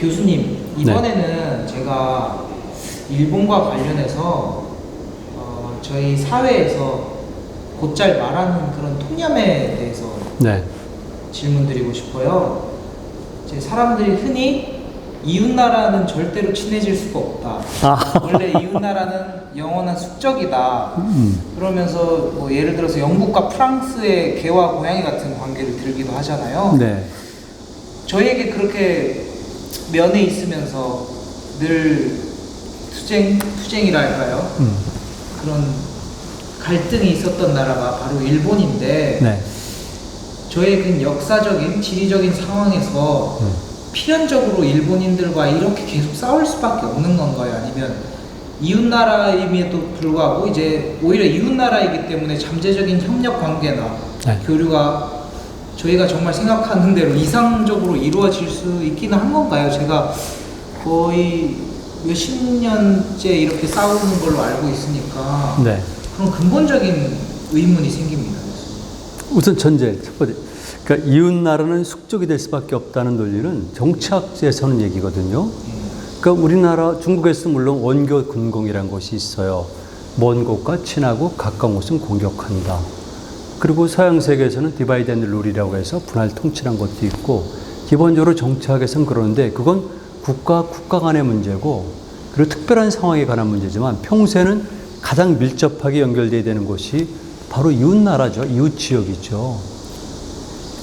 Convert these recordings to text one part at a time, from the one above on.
교수님, 이번에는 제가 일본과 관련해서 저희 사회에서 곧잘 말하는 그런 통념에 대해서 질문드리고 싶어요. 이제 사람들이 흔히 이웃나라는 절대로 친해질 수가 없다. 원래 이웃나라는 영원한 숙적이다. 그러면서 뭐 예를 들어서 영국과 프랑스의 개와 고양이 같은 관계를 들기도 하잖아요. 저희에게 그렇게 면에 있으면서 늘 투쟁이라 할까요? 그런 갈등이 있었던 나라가 바로 일본인데 저희의 그 역사적인 지리적인 상황에서 필연적으로 일본인들과 이렇게 계속 싸울 수밖에 없는 건가요? 아니면 이웃나라임에도 불구하고 이제 오히려 이웃나라이기 때문에 잠재적인 협력 관계나 교류가 저희가 정말 생각하는 대로 이상적으로 이루어질 수 있기는 한 건가요? 제가 거의 몇십 년째 이렇게 싸우는 걸로 알고 있으니까 그런 근본적인 의문이 생깁니다. 우선 전제 첫 번째, 그러니까 이웃나라는 숙적이 될 수밖에 없다는 논리는 정치학에서는 얘기거든요. 그러니까 우리나라 중국에서 물론 원교 군공이라는 것이 있어요. 먼 곳과 친하고 가까운 곳은 공격한다. 그리고 서양 세계에서는 디바이드 앤 룰이라고 해서 분할 통치라는 것도 있고, 기본적으로 정치학에서는 그러는데 그건 국가 간의 문제고, 그리고 특별한 상황에 관한 문제지만 평소에는 가장 밀접하게 연결되어야 되는 곳이 바로 이웃나라죠. 이웃지역이죠.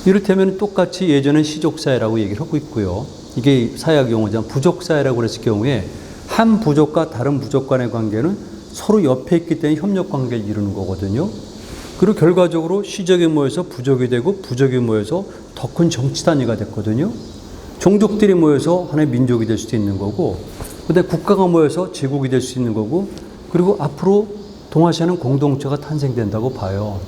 이를테면 똑같이 예전엔 시족사회라고 얘기를 하고 있고요. 이게 사회학 용어잖아요. 부족사회라고 그랬을 경우에 한 부족과 다른 부족 간의 관계는 서로 옆에 있기 때문에 협력 관계를 이루는 거거든요. 그리고 결과적으로 시족이 모여서 부족이 되고 부족이 모여서 더 큰 정치 단위가 됐거든요. 종족들이 모여서 하나의 민족이 될 수도 있는 거고, 그다음에 국가가 모여서 제국이 될 수 있는 거고, 그리고 앞으로 동아시아는 공동체가 탄생된다고 봐요.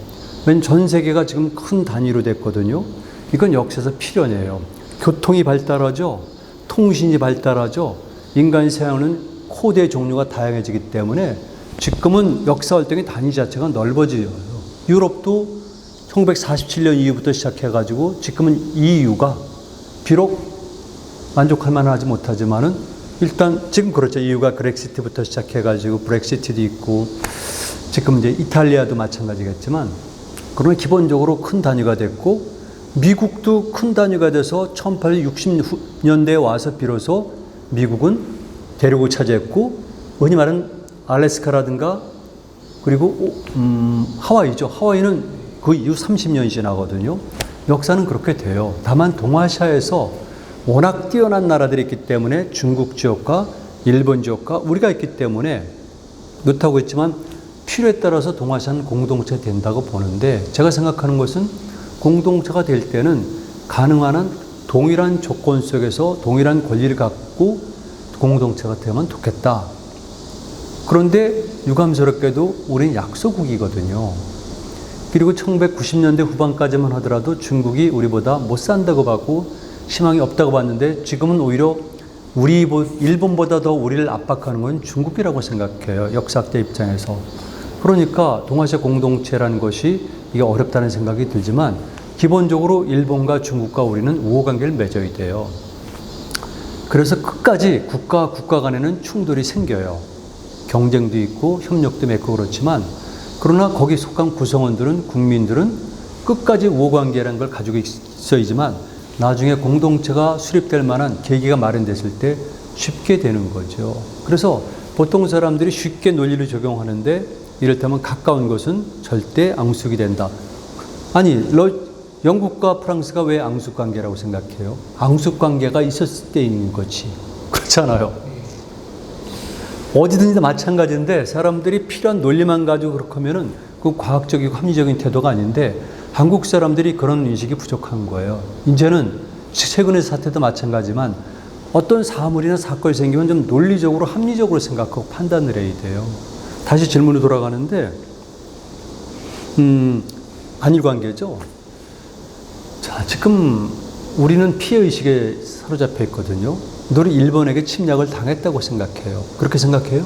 왜냐하면 전 세계가 지금 큰 단위로 됐거든요. 이건 역사에서 필연이에요. 교통이 발달하죠. 통신이 발달하죠. 인간 사회는 코드의 종류가 다양해지기 때문에 지금은 역사 활동의 단위 자체가 넓어져요. 유럽도 1947년 이후부터 시작해가지고 지금은 EU가 비록 만족할 만하지 못하지만은 일단 지금 그렇죠. EU가 그렉시트부터 시작해가지고 브렉시트도 있고 지금 이제 이탈리아도 마찬가지겠지만, 그러나 기본적으로 큰 단위가 됐고 미국도 큰 단위가 돼서 1860년대에 와서 비로소 미국은 대륙을 차지했고, 흔히 말하는 알래스카라든가 그리고 하와이죠. 하와이는 그 이후 30년이 지나거든요. 역사는 그렇게 돼요. 다만 동아시아에서 워낙 뛰어난 나라들이 있기 때문에 중국 지역과 일본 지역과 우리가 있기 때문에 그렇다고 했지만 필요에 따라서 동아시아는 공동체가 된다고 보는데, 제가 생각하는 것은 공동체가 될 때는 가능한 한 동일한 조건 속에서 동일한 권리를 갖고 공동체가 되면 좋겠다. 그런데 유감스럽게도 우리는 약소국이거든요. 그리고 1990년대 후반까지만 하더라도 중국이 우리보다 못 산다고 봤고 희망이 없다고 봤는데, 지금은 오히려 일본보다 더 우리를 압박하는 건 중국이라고 생각해요. 역사학자 입장에서. 그러니까 동아시아 공동체라는 것이 이게 어렵다는 생각이 들지만, 기본적으로 일본과 중국과 우리는 우호관계를 맺어야 돼요. 그래서 끝까지 국가 간에는 충돌이 생겨요. 경쟁도 있고 협력도 맺고 그렇지만, 그러나 거기 속한 구성원들은, 국민들은 끝까지 우호관계라는 걸 가지고 있어야지만 나중에 공동체가 수립될 만한 계기가 마련됐을 때 쉽게 되는 거죠. 그래서 보통 사람들이 쉽게 논리를 적용하는데, 이를테면 가까운 것은 절대 앙숙이 된다. 아니, 영국과 프랑스가 왜 앙숙관계라고 생각해요? 앙숙관계가 있었을 때 있는 거지. 그렇잖아요. 어디든지 마찬가지인데 사람들이 필요한 논리만 가지고 그렇게 하면은 그 과학적이고 합리적인 태도가 아닌데, 한국 사람들이 그런 인식이 부족한 거예요. 이제는 최근의 사태도 마찬가지지만 어떤 사물이나 사건이 생기면 좀 논리적으로 합리적으로 생각하고 판단을 해야 돼요. 다시 질문으로 돌아가는데, 한일관계죠. 자, 지금 우리는 피해의식에 사로잡혀 있거든요. 너는 일본에게 침략을 당했다고 생각해요. 그렇게 생각해요?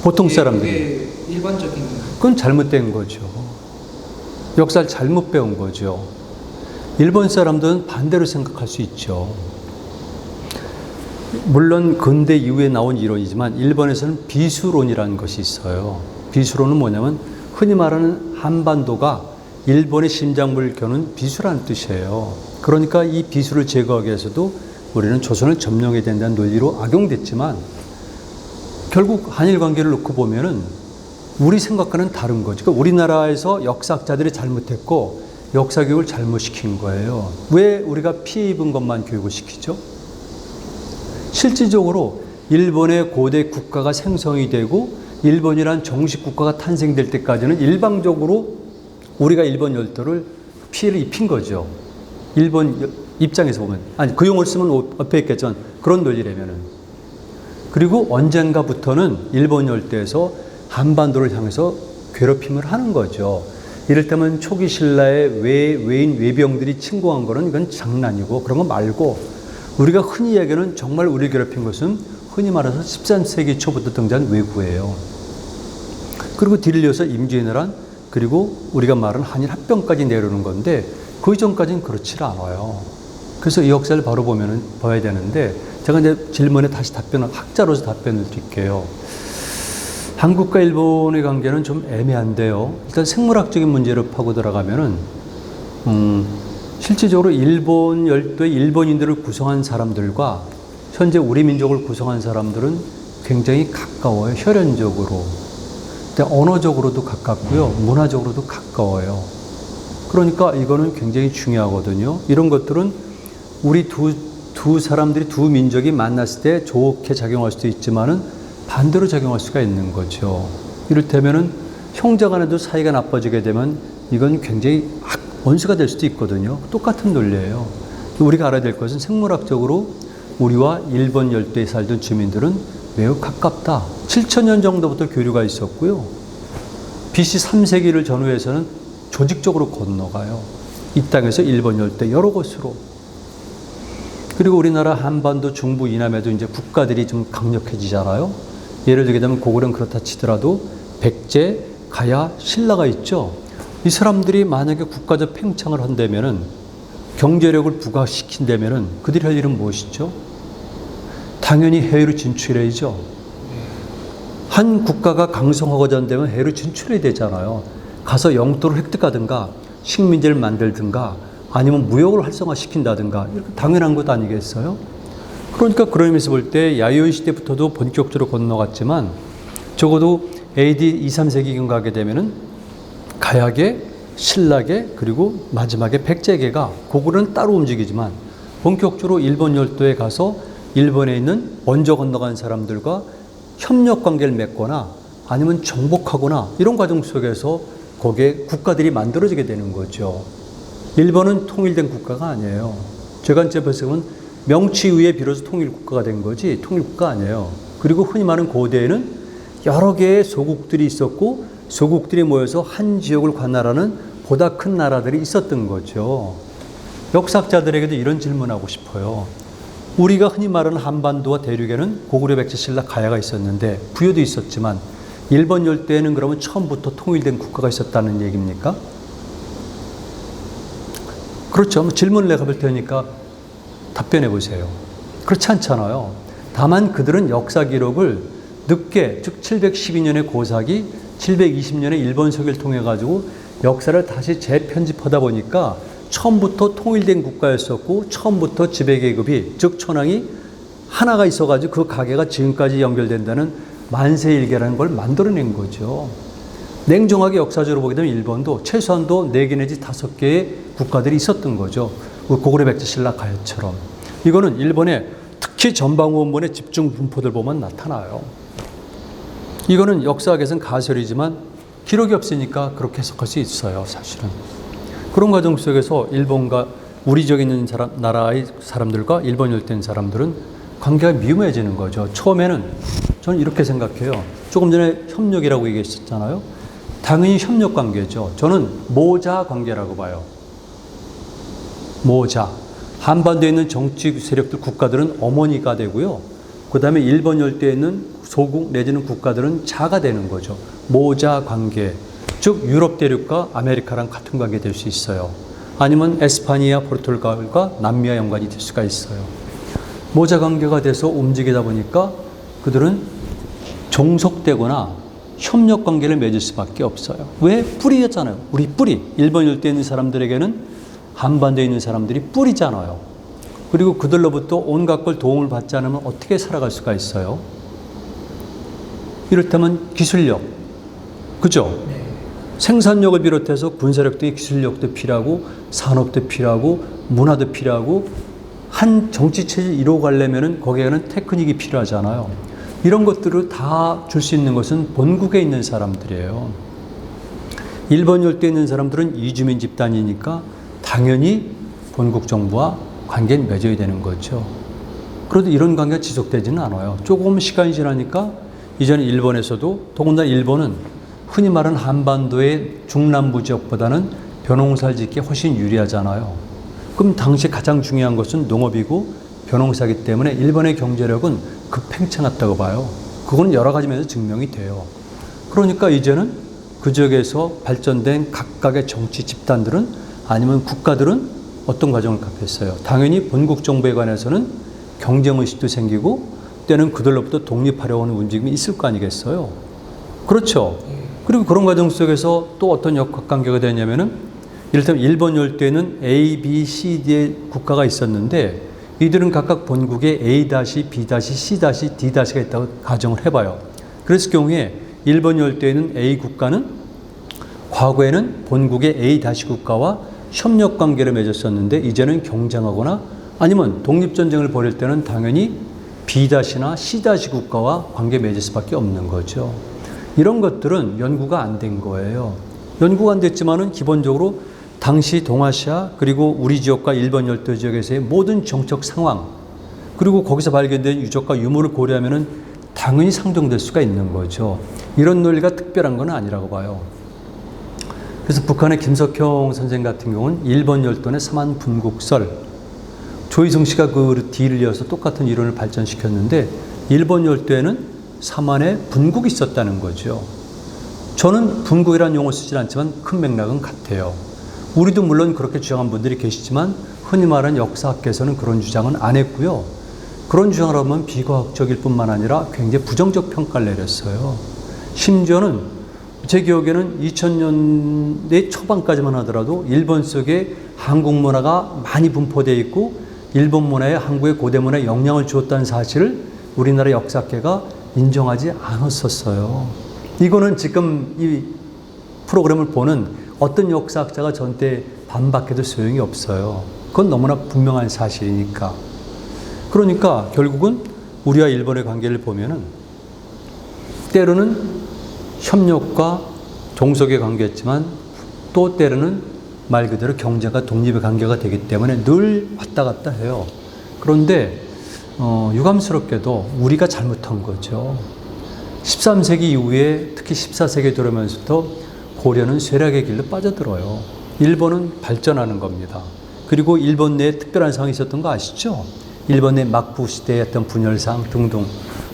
보통 사람들이. 일반적인. 그건 잘못된 거죠. 역사를 잘못 배운 거죠. 일본 사람들은 반대로 생각할 수 있죠. 물론 근대 이후에 나온 이론이지만 일본에서는 비수론이라는 것이 있어요. 비수론은 뭐냐면 흔히 말하는 한반도가 일본의 심장부를 겨눈 비수라는 뜻이에요. 그러니까 이 비수를 제거하기 위해서도 우리는 조선을 점령해야 된다는 논리로 악용됐지만 결국 한일 관계를 놓고 보면은 우리 생각과는 다른 거죠. 그러니까 우리나라에서 역사학자들이 잘못했고 역사 교육을 잘못 시킨 거예요. 왜 우리가 피해 입은 것만 교육을 시키죠? 실질적으로 일본의 고대 국가가 생성이 되고 일본이란 정식 국가가 탄생될 때까지는 일방적으로 우리가 일본 열도를 피해를 입힌 거죠. 일본 입장에서 보면. 아니, 그 용어를 쓰면 앞에 있겠지만 그런 논리라면은. 그리고 언젠가부터는 일본 열도에서 한반도를 향해서 괴롭힘을 하는 거죠. 이를테면 초기 신라의 외인 외병들이 침공한 거는 이건 장난이고 그런 거 말고 우리가 흔히 얘기하는 정말 우리를 괴롭힌 것은 흔히 말해서 13세기 초부터 등장한 왜구예요. 그리고 뒤를 이어서 임진왜란 그리고 우리가 말하는 한일 합병까지 내려오는 건데 그 이전까지는 그렇지 않아요. 그래서 이 역사를 바로 봐야 되는데 제가 이제 질문에 다시 학자로서 답변을 드릴게요. 한국과 일본의 관계는 좀 애매한데요. 일단 생물학적인 문제를 파고 들어가면은 실질적으로 일본 열도의 일본인들을 구성한 사람들과 현재 우리 민족을 구성한 사람들은 굉장히 가까워요. 혈연적으로. 근데 언어적으로도 가깝고요. 문화적으로도 가까워요. 그러니까 이거는 굉장히 중요하거든요. 이런 것들은 우리 두 사람들이 두 민족이 만났을 때 좋게 작용할 수도 있지만은 반대로 작용할 수가 있는 거죠. 이를테면은 형제 간에도 사이가 나빠지게 되면 이건 굉장히 원수가 될 수도 있거든요. 똑같은 논리예요. 우리가 알아야 될 것은 생물학적으로 우리와 일본 열도에 살던 주민들은 매우 가깝다. 7,000년 정도부터 교류가 있었고요. BC 3세기를 전후해서는 조직적으로 건너가요. 이 땅에서 일본 열도 여러 곳으로. 그리고 우리나라 한반도 중부 이남에도 이제 국가들이 좀 강력해지잖아요. 예를 들게 되면 고구려는 그렇다 치더라도 백제, 가야, 신라가 있죠. 이 사람들이 만약에 국가적 팽창을 한다면은 경제력을 부각시킨다면은 그들이 할 일은 무엇이죠? 당연히 해외로 진출해야죠. 한 국가가 강성하고자 한다면 해외로 진출해야 되잖아요. 가서 영토를 획득하든가 식민지를 만들든가 아니면 무역을 활성화시킨다든가 이렇게 당연한 것 아니겠어요? 그러니까 그런 의미에서 볼 때 야요이 시대부터도 본격적으로 건너갔지만 적어도 AD 2, 3세기경 가게 되면은 가야계, 신라계 그리고 마지막에 백제계가 고구려는 따로 움직이지만 본격적으로 일본 열도에 가서 일본에 있는 먼저 건너간 사람들과 협력 관계를 맺거나 아니면 정복하거나 이런 과정 속에서 거기에 국가들이 만들어지게 되는 거죠. 일본은 통일된 국가가 아니에요. 제가 이제 보면 명치 위에 비로소 통일 국가가 된 거지 통일 국가 아니에요. 그리고 흔히 말하는 고대에는 여러 개의 소국들이 있었고 소국들이 모여서 한 지역을 관할하는 보다 큰 나라들이 있었던 거죠. 역사학자들에게도 이런 질문하고 싶어요. 우리가 흔히 말하는 한반도와 대륙에는 고구려, 백제, 신라, 가야가 있었는데 부여도 있었지만 일본 열도에는 그러면 처음부터 통일된 국가가 있었다는 얘기입니까? 그렇죠. 질문을 내가 볼 테니까 답변해 보세요. 그렇지 않잖아요. 다만 그들은 역사 기록을 늦게, 즉 712년에 고사기, 720년에 일본 서기를 통해 가지고 역사를 다시 재편집하다 보니까 처음부터 통일된 국가였었고 처음부터 지배계급이, 즉 천황이 하나가 있어가지고 그 가계가 지금까지 연결된다는 만세일계라는 걸 만들어낸 거죠. 냉정하게 역사적으로 보게 되면 일본도 최소한도 4개 내지 5개의 국가들이 있었던 거죠. 고구려, 백제, 신라, 가야처럼. 이거는 일본의 특히 전방원본의 집중 분포들 보면 나타나요. 이거는 역사학에서는 가설이지만 기록이 없으니까 그렇게 해석할 수 있어요, 사실은. 그런 과정 속에서 일본과 우리 지역에 있는 나라의 사람들과 일본 열도인 사람들은 관계가 미묘해지는 거죠. 처음에는 저는 이렇게 생각해요. 조금 전에 협력이라고 얘기했었잖아요. 당연히 협력 관계죠. 저는 모자 관계라고 봐요. 모자. 한반도에 있는 정치 세력들, 국가들은 어머니가 되고요. 그 다음에 일본 열도에 있는 소국 내지는 국가들은 자가 되는 거죠. 모자 관계. 즉 유럽 대륙과 아메리카랑 같은 관계 될 수 있어요. 아니면 에스파니아, 포르투갈과 남미와 연관이 될 수가 있어요. 모자 관계가 돼서 움직이다 보니까 그들은 종속되거나 협력 관계를 맺을 수밖에 없어요. 왜? 뿌리였잖아요. 우리 뿌리. 일본 열도에 있는 사람들에게는 한반도에 있는 사람들이 뿌리잖아요. 그리고 그들로부터 온갖 걸 도움을 받지 않으면 어떻게 살아갈 수가 있어요? 이를테면 기술력. 그죠? 네. 생산력을 비롯해서 군사력도 기술력도 필요하고 산업도 필요하고 문화도 필요하고 한 정치체제를 이루어가려면 거기에는 테크닉이 필요하잖아요. 이런 것들을 다 줄 수 있는 것은 본국에 있는 사람들이에요. 일본 열도에 있는 사람들은 이주민 집단이니까 당연히 본국 정부와 관계를 맺어야 되는 거죠. 그래도 이런 관계가 지속되지는 않아요. 조금 시간이 지나니까 이제는 일본에서도 더군다나 일본은 흔히 말하는 한반도의 중남부 지역보다는 벼농사를 짓기에 훨씬 유리하잖아요. 그럼 당시 가장 중요한 것은 농업이고 벼농사이기 때문에 일본의 경제력은 급팽창했다고 봐요. 그건 여러 가지 면에서 증명이 돼요. 그러니까 이제는 그 지역에서 발전된 각각의 정치 집단들은 아니면 국가들은 어떤 과정을 갖겠어요? 당연히 본국 정부에 관해서는 경쟁의식도 생기고 때는 그들로부터 독립하려고 하는 움직임이 있을 거 아니겠어요? 그렇죠. 그리고 그런 과정 속에서 또 어떤 역학관계가 되냐면은 이를테면 일본 열도에는 A, B, C, D의 국가가 있었는데 이들은 각각 본국에 A-, B-, C-, D-가 있다고 가정을 해봐요. 그랬을 경우에 일본 열도에는 A 국가는 과거에는 본국의 A- 국가와 협력 관계를 맺었었는데 이제는 경쟁하거나 아니면 독립전쟁을 벌일 때는 당연히 B-나 C- 국가와 관계 맺을 수밖에 없는 거죠. 이런 것들은 연구가 안 된 거예요. 연구가 안 됐지만은 기본적으로 당시 동아시아 그리고 우리 지역과 일본 열도 지역에서의 모든 정책 상황 그리고 거기서 발견된 유적과 유물을 고려하면은 당연히 상정될 수가 있는 거죠. 이런 논리가 특별한 건 아니라고 봐요. 그래서 북한의 김석형 선생 같은 경우는 일본 열도의 삼한 분국설 조희성 씨가 그 뒤를 이어서 똑같은 이론을 발전시켰는데 일본 열도에는 삼한의 분국이 있었다는 거죠. 저는 분국이라는 용어 쓰지 않지만 큰 맥락은 같아요. 우리도 물론 그렇게 주장한 분들이 계시지만 흔히 말하는 역사학계에서는 그런 주장은 안 했고요. 그런 주장을 하면 비과학적일 뿐만 아니라 굉장히 부정적 평가를 내렸어요. 심지어는 제 기억에는 2000년대 초반까지만 하더라도 일본 속에 한국 문화가 많이 분포되어 있고 일본 문화에 한국의 고대 문화에 영향을 주었다는 사실을 우리나라 역사학계가 인정하지 않았었어요. 이거는 지금 이 프로그램을 보는 어떤 역사학자가 저한테 반박해도 소용이 없어요. 그건 너무나 분명한 사실이니까. 그러니까 결국은 우리와 일본의 관계를 보면은 때로는 협력과 종속의 관계였지만 또 때로는 말 그대로 경제가 독립의 관계가 되기 때문에 늘 왔다 갔다 해요. 그런데 유감스럽게도 우리가 잘못한 거죠. 13세기 이후에 특히 14세기에 들어오면서부터 고려는 쇠락의 길로 빠져들어요. 일본은 발전하는 겁니다. 그리고 일본 내에 특별한 상황이 있었던 거 아시죠? 일본 내 막부 시대의 어떤 분열상 등등.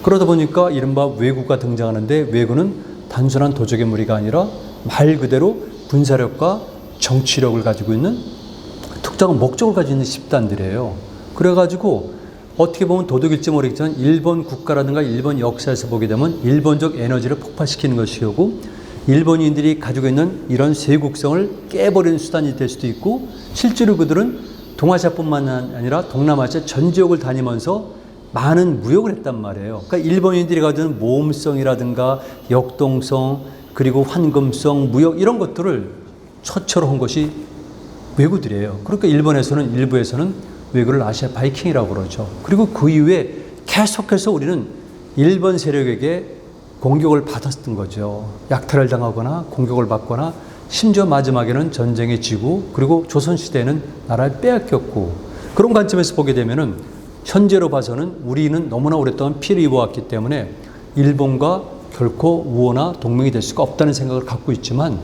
그러다 보니까 이른바 왜구가 등장하는데 왜구는 단순한 도적의 무리가 아니라 말 그대로 군사력과 정치력을 가지고 있는 특정한 목적을 가지고 있는 집단들이에요. 그래가지고 어떻게 보면 도둑일지 모르겠지만 일본 국가라든가 일본 역사에서 보게 되면 일본적 에너지를 폭발시키는 것이고 일본인들이 가지고 있는 이런 세국성을 깨버리는 수단이 될 수도 있고 실제로 그들은 동아시아뿐만 아니라 동남아시아 전 지역을 다니면서 많은 무역을 했단 말이에요. 그러니까 일본인들이 가지고 있는 모험성이라든가 역동성 그리고 환금성, 무역 이런 것들을 처처로 한 것이 왜구들이에요. 그러니까 일본에서는 일부에서는 왜구를 아시아 바이킹이라고 그러죠. 그리고 그 이후에 계속해서 우리는 일본 세력에게 공격을 받았던 거죠. 약탈을 당하거나 공격을 받거나 심지어 마지막에는 전쟁에 지고 그리고 조선시대에는 나라를 빼앗겼고 그런 관점에서 보게 되면은 현재로 봐서는 우리는 너무나 오랫동안 피해를 입어왔기 때문에 일본과 결코 우호나 동맹이 될 수가 없다는 생각을 갖고 있지만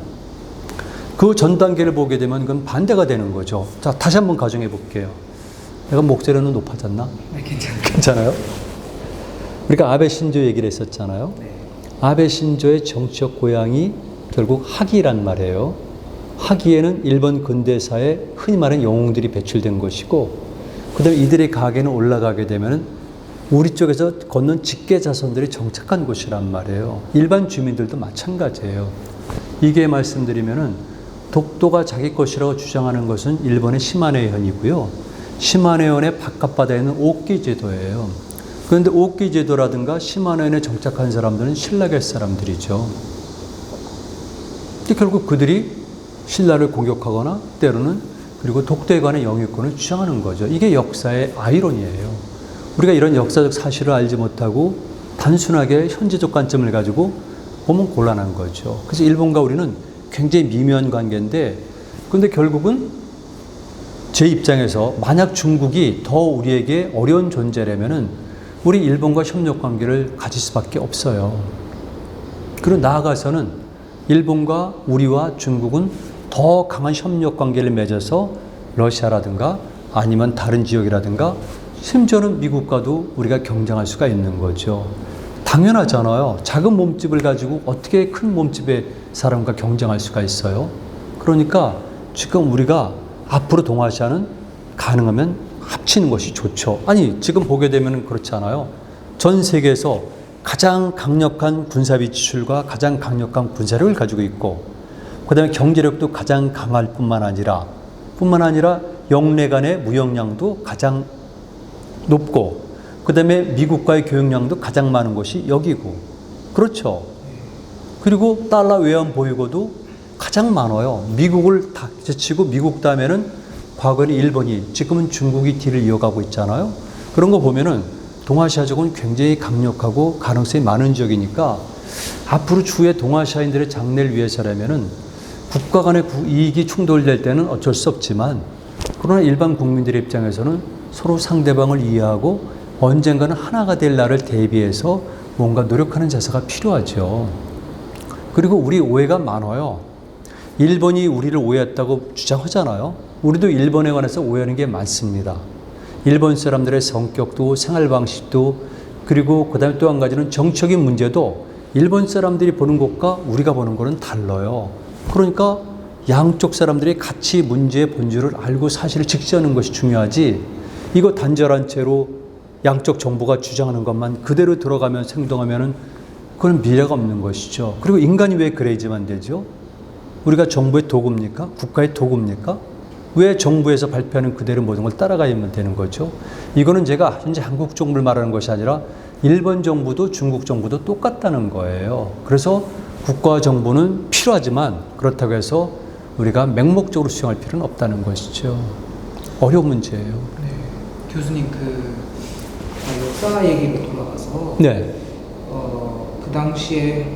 그 전 단계를 보게 되면 그건 반대가 되는 거죠. 자, 다시 한번 가정해 볼게요. 내가 목소리는 높아졌나? 네, 괜찮아요? 우리가 아베 신조 얘기를 했었잖아요. 네. 아베 신조의 정치적 고향이 결국 하기란 말이에요. 하기에는 일본 근대사에 흔히 말하는 영웅들이 배출된 것이고 그다음에 이들의 가계는 올라가게 되면 우리 쪽에서 걷는 직계 자손들이 정착한 곳이란 말이에요. 일반 주민들도 마찬가지예요. 이게 말씀드리면은 독도가 자기 것이라고 주장하는 것은 일본의 시마네현이고요. 시마네현의 바깥바다에 있는 오키 제도예요. 그런데 오키 제도라든가 시마네현에 정착한 사람들은 신라계 사람들이죠. 결국 그들이 신라를 공격하거나 때로는 그리고 독도에 관한 영유권을 주장하는 거죠. 이게 역사의 아이러니예요. 우리가 이런 역사적 사실을 알지 못하고 단순하게 현재적 관점을 가지고 보면 곤란한 거죠. 그래서 일본과 우리는 굉장히 미묘한 관계인데, 그런데 결국은 제 입장에서 만약 중국이 더 우리에게 어려운 존재라면은 우리 일본과 협력 관계를 가질 수밖에 없어요. 그리고 나아가서는 일본과 우리와 중국은 더 강한 협력 관계를 맺어서 러시아라든가 아니면 다른 지역이라든가 심지어는 미국과도 우리가 경쟁할 수가 있는 거죠. 당연하잖아요. 작은 몸집을 가지고 어떻게 큰 몸집의 사람과 경쟁할 수가 있어요. 그러니까 지금 우리가 앞으로 동아시아는 가능하면 합치는 것이 좋죠. 아니, 지금 보게 되면 그렇지 않아요. 전 세계에서 가장 강력한 군사비 지출과 가장 강력한 군사력을 가지고 있고, 그 다음에 경제력도 가장 강할 뿐만 아니라 영내 간의 무역량도 가장 높고, 그 다음에 미국과의 교역량도 가장 많은 곳이 여기고, 그렇죠. 그리고 달러 외환 보유고도 가장 많아요. 미국을 다 제치고 미국 다음에는 과거에는 일본이, 지금은 중국이 뒤를 이어가고 있잖아요. 그런 거 보면은 동아시아 쪽은 굉장히 강력하고 가능성이 많은 지역이니까 앞으로 추후에 동아시아인들의 장래를 위해서라면은 국가 간의 이익이 충돌될 때는 어쩔 수 없지만, 그러나 일반 국민들의 입장에서는 서로 상대방을 이해하고 언젠가는 하나가 될 날을 대비해서 뭔가 노력하는 자세가 필요하죠. 그리고 우리 오해가 많아요. 일본이 우리를 오해했다고 주장하잖아요. 우리도 일본에 관해서 오해하는 게 많습니다. 일본 사람들의 성격도 생활 방식도, 그리고 그 다음에 또 한 가지는 정치적인 문제도 일본 사람들이 보는 것과 우리가 보는 거는 달라요. 그러니까 양쪽 사람들이 같이 문제의 본질을 알고 사실을 직시하는 것이 중요하지, 이거 단절한 채로 양쪽 정보가 주장하는 것만 그대로 들어가면서 행동하면은 그건 미래가 없는 것이죠. 그리고 인간이 왜 그래야지만 되죠? 우리가 정부의 도구입니까? 국가의 도구입니까? 왜 정부에서 발표하는 그대로 모든 걸 따라가야만 되는 거죠? 이거는 제가 현재 한국 정부를 말하는 것이 아니라 일본 정부도 중국 정부도 똑같다는 거예요. 그래서 국가 정부는 필요하지만 그렇다고 해서 우리가 맹목적으로 수용할 필요는 없다는 것이죠. 어려운 문제예요. 네. 교수님, 역사 얘기로 돌아가서 네. 그 당시에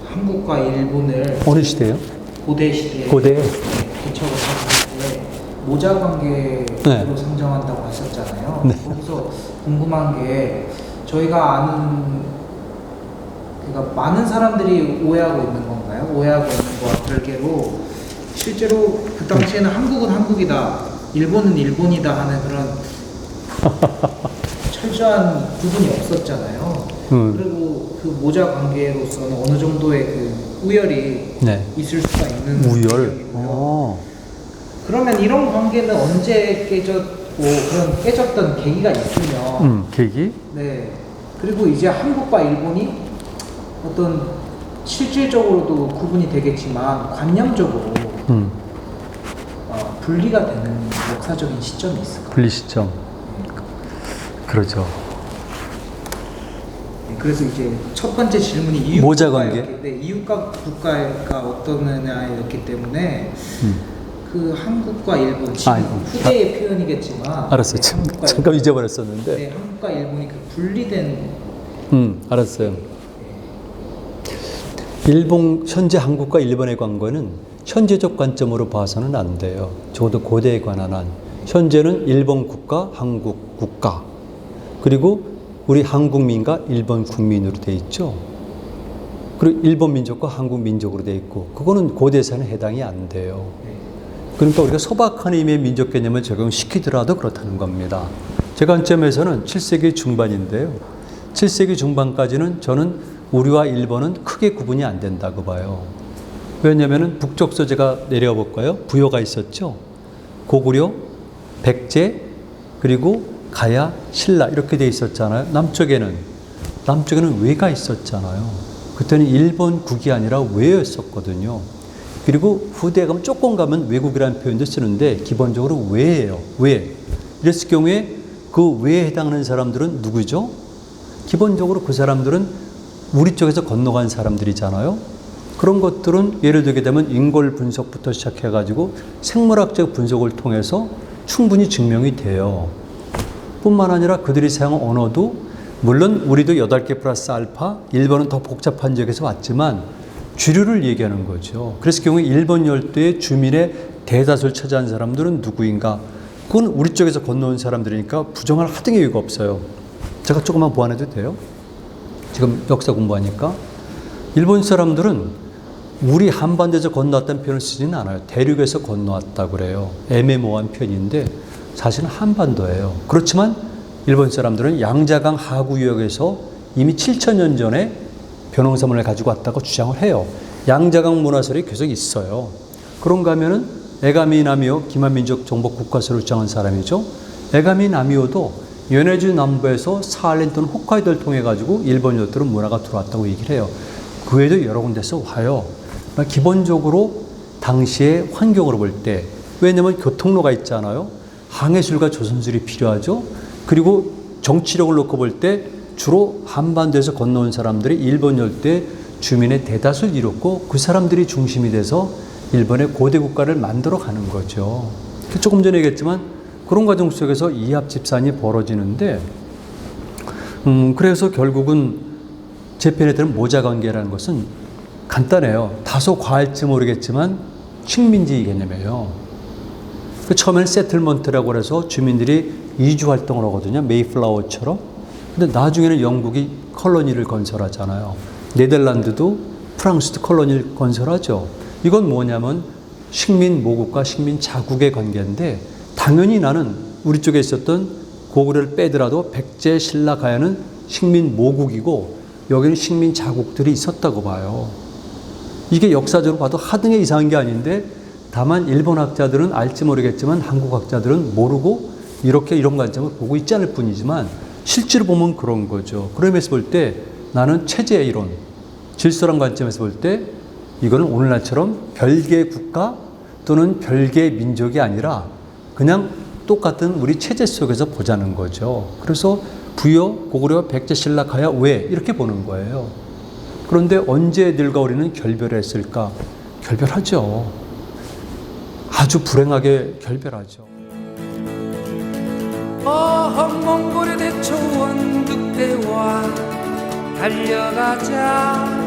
한국과 일본을 어느 시대요? 고대 시대에 고대. 개척을 했을 때 모자 관계로 네. 상정한다고 하셨잖아요. 네. 거기서 궁금한 게, 저희가 아는, 그러니까 많은 사람들이 오해하고 있는 건가요? 오해하고 있는 거와 별개로 실제로 그 당시에는 한국은 한국이다, 일본은 일본이다 하는 그런 철저한 구분이 없었잖아요. 그리고 그 모자 관계로서는 어느 정도의 그 우열이 네. 있을 수가 있는 우열. 지역이고요. 그러면 이런 관계는 언제 깨졌고, 그런 깨졌던 계기가 있으면 계기? 네. 그리고 이제 한국과 일본이 어떤 실질적으로도 구분이 되겠지만 관념적으로 분리가 되는 역사적인 시점이 있을까요? 분리 시점. 그렇죠. 네, 그래서 이제 첫 번째 질문이 이웃 모자 국가였기 관계? 때문에, 이웃과 국가가 어떠느냐였기 때문에 그 한국과 일본, 지금 후대의 표현이겠지만 알았어요. 네, 한국과 잠깐 일본, 잊어버렸었는데. 네, 한국과 일본이 그 분리된 알았어요. 일본, 현재 한국과 일본의 관계는 현재적 관점으로 봐서는 안 돼요. 적어도 고대에 관한 한. 현재는 일본 국가, 한국 국가, 그리고 우리 한국민과 일본 국민으로 돼 있죠. 그리고 일본 민족과 한국 민족으로 돼 있고, 그거는 고대에서는 해당이 안 돼요. 그러니까 우리가 소박한 의미의 민족 개념을 적용시키더라도 그렇다는 겁니다. 제 관점에서는 7세기 중반인데요. 7세기 중반까지는 저는 우리와 일본은 크게 구분이 안 된다고 봐요. 왜냐하면 북쪽 서제가 내려볼까요? 부여가 있었죠. 고구려, 백제, 그리고 가야 신라 이렇게 돼 있었잖아요. 남쪽에는 외가 있었잖아요. 그때는 일본국이 아니라 외였었거든요. 그리고 후대에 가면 조금 가면 외국이라는 표현도 쓰는데 기본적으로 외예요. 외. 이랬을 경우에 그 외에 해당하는 사람들은 누구죠? 기본적으로 그 사람들은 우리 쪽에서 건너간 사람들이잖아요. 그런 것들은 예를 들게 되면 인골 분석부터 시작해가지고 생물학적 분석을 통해서 충분히 증명이 돼요. 뿐만 아니라 그들이 사용한 언어도 물론 우리도 8개 플러스 알파, 일본은 더 복잡한 지역에서 왔지만 주류를 얘기하는 거죠. 그래서 경우에 일본 열도의 주민의 대다수를 차지한 사람들은 누구인가? 그건 우리 쪽에서 건너온 사람들이니까 부정할 하등의 이유가 없어요. 제가 조금만 보완해도 돼요? 지금 역사 공부하니까. 일본 사람들은 우리 한반도에서 건너왔다는 표현을 쓰지는 않아요. 대륙에서 건너왔다고 그래요. 애매모호한 표현인데 사실은 한반도예요. 그렇지만 일본 사람들은 양자강 하구 유역에서 이미 7,000년 전에 변홍사문을 가지고 왔다고 주장을 해요. 양자강 문화설이 계속 있어요. 그런가 하면은 에가미 나미오 기만민족 정복 국가설을 주장한 사람이죠. 에가미 나미오도 연해주 남부에서 사할린 또는 홋카이도를 통해 가지고 일본 열도로 문화가 들어왔다고 얘기를 해요. 그 외에도 여러 군데서 와요. 기본적으로 당시의 환경으로 볼 때, 왜냐하면 교통로가 있잖아요. 항해술과 조선술이 필요하죠. 그리고 정치력을 놓고 볼 때 주로 한반도에서 건너온 사람들이 일본 열대 주민의 대다수를 이뤘고 그 사람들이 중심이 돼서 일본의 고대 국가를 만들어 가는 거죠. 조금 전에 얘기했지만 그런 과정 속에서 이합 집산이 벌어지는데 그래서 결국은 제 편에 드는 모자관계라는 것은 간단해요. 다소 과할지 모르겠지만 식민지 개념이에요. 처음에는 세틀먼트라고 해서 주민들이 이주 활동을 하거든요. 메이플라워처럼. 근데 나중에는 영국이 컬러니를 건설하잖아요. 네덜란드도 프랑스도 컬러니를 건설하죠. 이건 뭐냐면 식민 모국과 식민 자국의 관계인데 당연히 나는 우리 쪽에 있었던 고구려를 빼더라도 백제, 신라, 가야는 식민 모국이고 여기는 식민 자국들이 있었다고 봐요. 이게 역사적으로 봐도 하등의 이상한 게 아닌데 다만 일본 학자들은 알지 모르겠지만 한국 학자들은 모르고 이렇게 이런 관점을 보고 있지 않을 뿐이지만 실제로 보면 그런 거죠. 그런 면에서 볼 때 나는 체제 이론, 질서란 관점에서 볼 때 이거는 오늘날처럼 별개의 국가 또는 별개의 민족이 아니라 그냥 똑같은 우리 체제 속에서 보자는 거죠. 그래서 부여, 고구려, 백제, 신라, 가야, 왜 이렇게 보는 거예요. 그런데 언제 늘과 우리는 결별을 했을까? 결별하죠. 아주 불행하게 결별하죠. 몽골의 대초원 늑대와 달려가자